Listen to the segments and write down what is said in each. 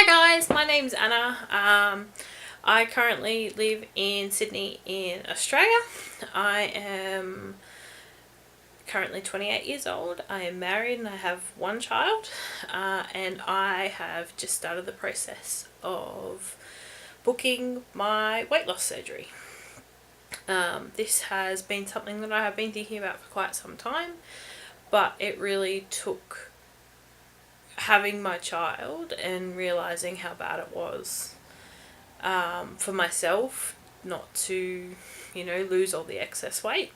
Hi guys, my name's Anna. I currently live in Sydney in Australia. I am currently 28 years old. I am married and I have one child, and I have just started the process of booking my weight loss surgery. This has been something that I have been thinking about for quite some time, but it really took having my child and realizing how bad it was for myself not to, lose all the excess weight.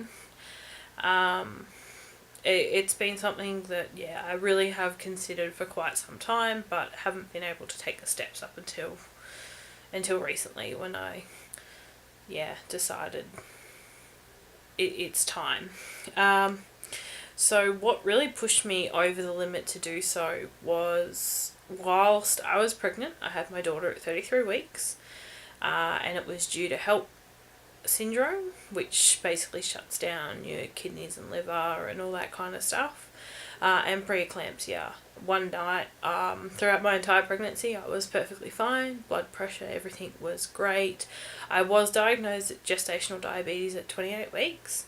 It's been something that, I really have considered for quite some time, but haven't been able to take the steps up until recently when I, decided it's time. So what really pushed me over the limit to do so was whilst I was pregnant. I had my daughter at 33 weeks, and it was due to HELLP syndrome, which basically shuts down your kidneys and liver and all that kind of stuff, and preeclampsia. One night, throughout my entire pregnancy, I was perfectly fine. Blood pressure, everything was great. I was diagnosed with gestational diabetes at 28 weeks.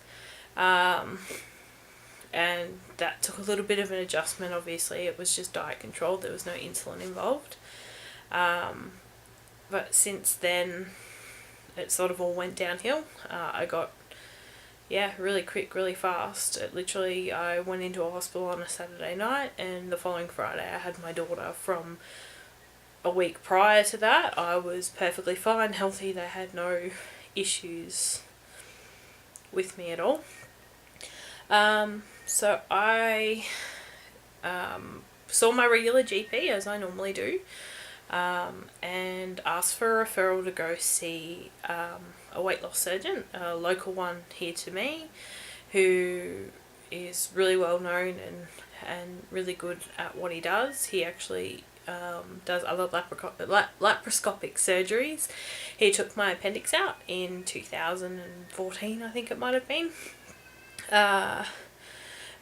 And that took a little bit of an adjustment. Obviously, it was just diet controlled. There was no insulin involved. But since then, it sort of all went downhill. I got, really quick, really fast. I went into a hospital on a Saturday night, and the following Friday I had my daughter. From a week prior to that, I was perfectly fine, healthy. They had no issues with me at all. So I saw my regular GP, as I normally do, and asked for a referral to go see a weight loss surgeon, a local one here to me, who is really well known and really good at what he does. He actually does other laparoscopic surgeries. He took my appendix out in 2014, I think it might have been.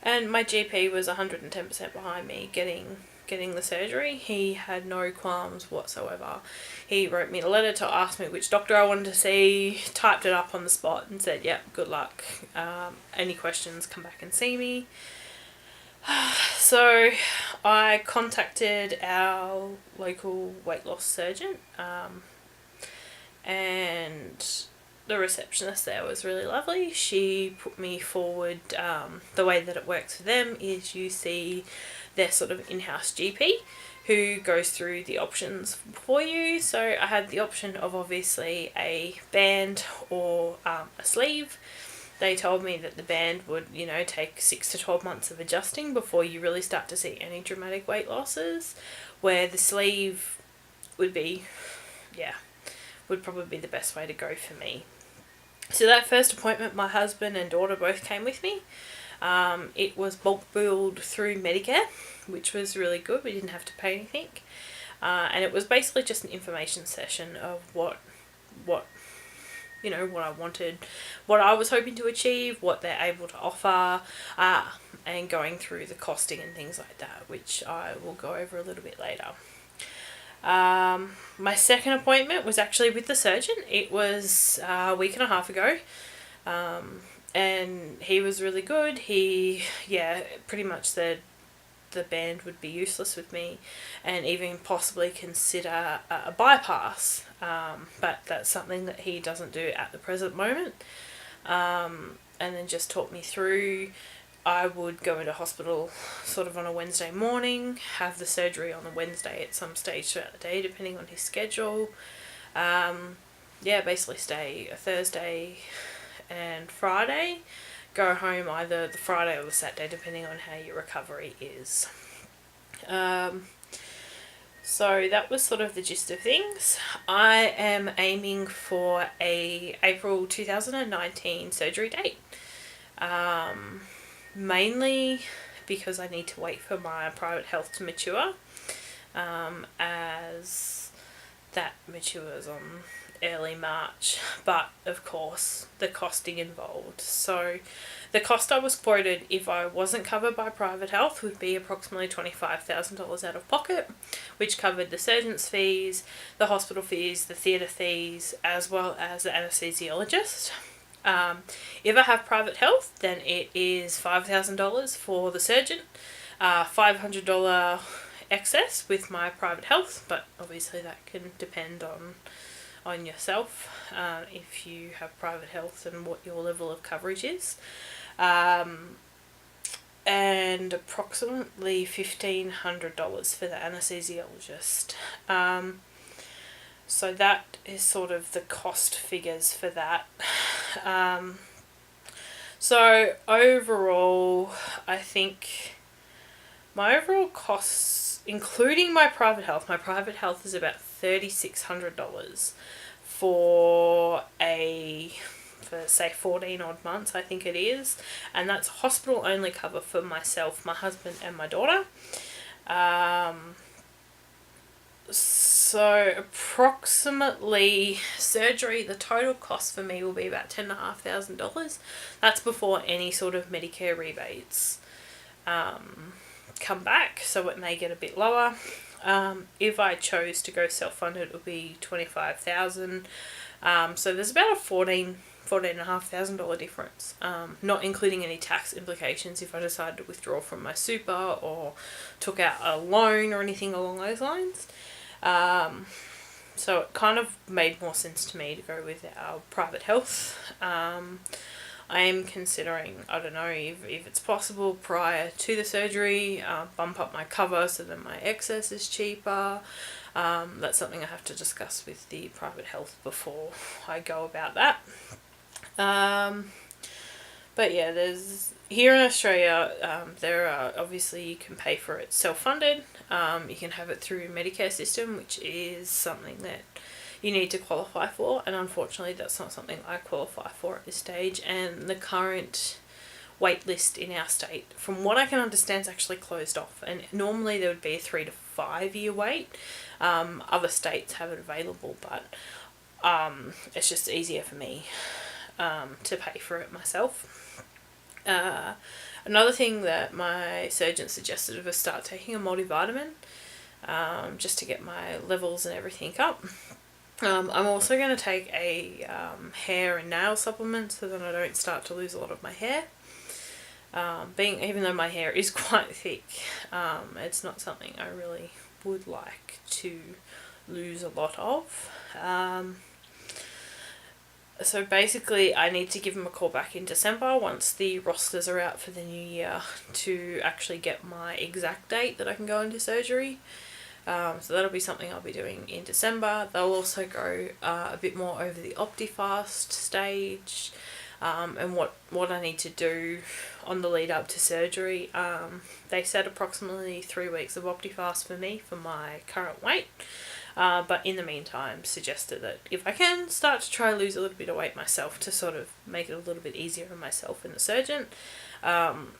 And my GP was 110% behind me getting the surgery. He had no qualms whatsoever. He wrote me a letter to ask me which doctor I wanted to see, typed it up on the spot and said, yep, good luck. Any questions, come back and see me. So I contacted our local weight loss surgeon, and the receptionist there was really lovely. She put me forward. The way that it works for them is you see their sort of in-house GP who goes through the options for you. So I had the option of obviously a band or a sleeve. They told me that the band would, take 6 to 12 months of adjusting before you really start to see any dramatic weight losses, where the sleeve would probably be the best way to go for me. So that first appointment, my husband and daughter both came with me. It was bulk billed through Medicare, which was really good. We didn't have to pay anything. And it was basically just an information session of what I wanted, what I was hoping to achieve, what they're able to offer, and going through the costing and things like that, which I will go over a little bit later. My second appointment was actually with the surgeon. It was a week and a half ago, and he was really good. He, pretty much said the band would be useless with me and even possibly consider a bypass, but that's something that he doesn't do at the present moment, and then just talked me through. I would go into hospital sort of on a Wednesday morning, have the surgery on the Wednesday at some stage throughout the day, depending on his schedule. Basically stay a Thursday and Friday, go home either the Friday or the Saturday, depending on how your recovery is. So that was sort of the gist of things. I am aiming for a April 2019 surgery date. Mainly because I need to wait for my private health to mature, as that matures on early March, but of course the costing involved. So the cost I was quoted if I wasn't covered by private health would be approximately $25,000 out of pocket, which covered the surgeon's fees, the hospital fees, the theatre fees, as well as the anaesthesiologist. If I have private health, then it is $5,000 for the surgeon, $500 excess with my private health, but obviously that can depend on yourself, if you have private health and what your level of coverage is, and approximately $1,500 for the anaesthesiologist. So that is sort of the cost figures for that. So overall, I think my overall costs, including my private health is about $3,600 for say 14 odd months, I think it is, and that's hospital only cover for myself, my husband and my daughter. So approximately surgery, the total cost for me will be about $10,500. That's before any sort of Medicare rebates come back, so it may get a bit lower. If I chose to go self-funded, it would be $25,000. So there's about a $14,500 difference, not including any tax implications if I decided to withdraw from my super or took out a loan or anything along those lines. So it kind of made more sense to me to go with our private health. I am considering, I don't know, if it's possible prior to the surgery, bump up my cover so that my excess is cheaper. That's something I have to discuss with the private health before I go about that. But yeah, here in Australia, there are, obviously you can pay for it self-funded. You can have it through Medicare system, which is something that you need to qualify for, and unfortunately that's not something I qualify for at this stage, and the current wait list in our state, from what I can understand, is actually closed off, and normally there would be a 3 to 5 year wait. Other states have it available, but it's just easier for me to pay for it myself. Another thing that my surgeon suggested was start taking a multivitamin, just to get my levels and everything up. I'm also going to take a hair and nail supplement so that I don't start to lose a lot of my hair. Even though my hair is quite thick, it's not something I really would like to lose a lot of. So basically I need to give them a call back in December once the rosters are out for the new year to actually get my exact date that I can go into surgery. So that'll be something I'll be doing in December. They'll also go a bit more over the OptiFast stage, and what I need to do on the lead up to surgery. They said approximately 3 weeks of OptiFast for me for my current weight. But in the meantime, suggested that if I can start to try lose a little bit of weight myself to sort of make it a little bit easier on myself and the surgeon.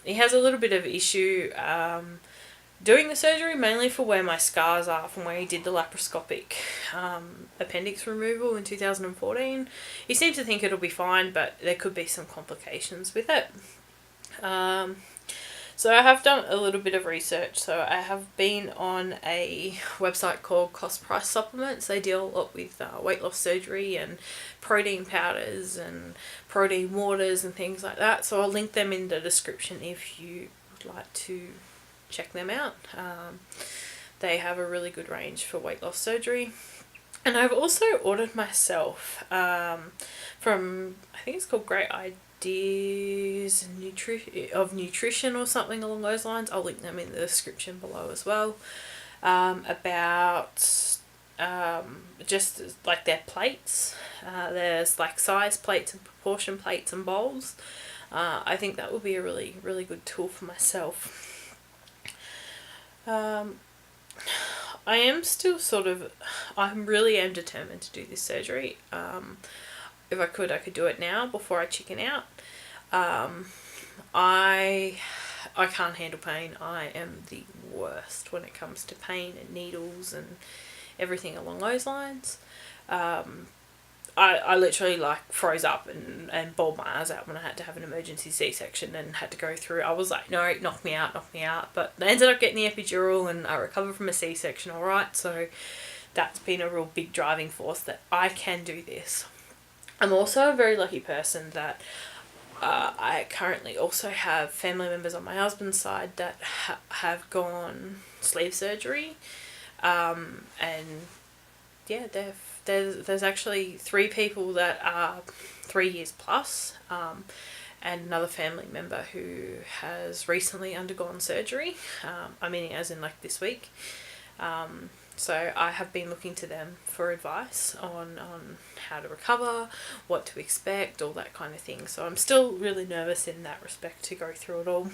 He has a little bit of issue doing the surgery, mainly for where my scars are from where he did the laparoscopic appendix removal in 2014. He seems to think it'll be fine, but there could be some complications with it. So I have done a little bit of research. So I have been on a website called Cost Price Supplements. They deal a lot with weight loss surgery and protein powders and protein waters and things like that. So I'll link them in the description if you would like to check them out. They have a really good range for weight loss surgery. And I've also ordered myself from, I think it's called Great Ideas of Nutrition or something along those lines. I'll link them in the description below as well. About just like their plates. There's like size plates and proportion plates and bowls. I think that would be a really, really good tool for myself. I am still I really am determined to do this surgery. If I could do it now before I chicken out. I can't handle pain. I am the worst when it comes to pain and needles and everything along those lines. I literally like froze up and bawled my eyes out when I had to have an emergency C-section and had to go through. I was like, no, knock me out. But I ended up getting the epidural and I recovered from a C-section all right. So that's been a real big driving force that I can do this. I'm also a very lucky person that I currently also have family members on my husband's side that have gone sleeve surgery. And yeah, there's actually 3 people that are 3 years plus, and another family member who has recently undergone surgery. I mean, as in like this week. So I have been looking to them for advice on how to recover, what to expect, all that kind of thing. So I'm still really nervous in that respect to go through it all.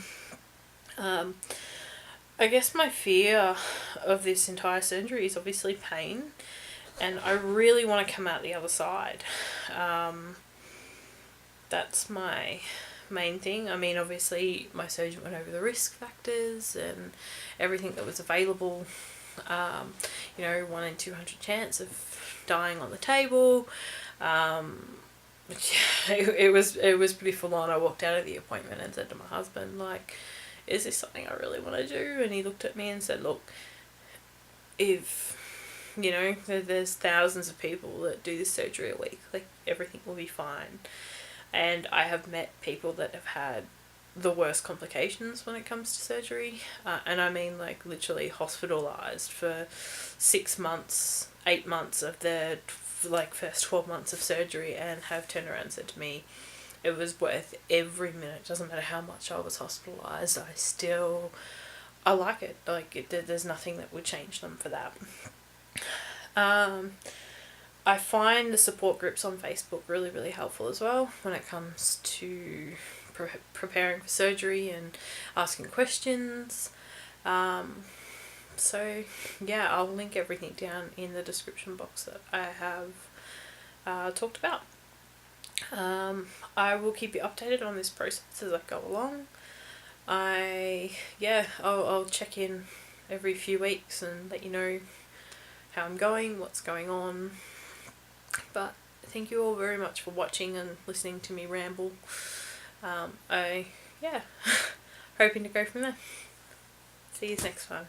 I guess my fear of this entire surgery is obviously pain. And I really want to come out the other side. That's my main thing. I mean, obviously, my surgeon went over the risk factors and everything that was available. 1 in 200 chance of dying on the table. It was pretty full on. I walked out of the appointment and said to my husband, like, is this something I really want to do? And he looked at me and said, look, if there's thousands of people that do this surgery a week, like, everything will be fine. And I have met people that have had the worst complications when it comes to surgery, and I mean, like, literally hospitalized for 6 months, 8 months of their first 12 months of surgery, and have turned around and said to me it was worth every minute. Doesn't matter how much I was hospitalized, I like it. Like, there's nothing that would change them for that. I find the support groups on Facebook really, really helpful as well when it comes to preparing for surgery and asking questions. So yeah, I'll link everything down in the description box that I have talked about. I will keep you updated on this process as I go along. I'll check in every few weeks and let you know how I'm going, what's going on. But thank you all very much for watching and listening to me ramble. Hoping to go from there. See you next time.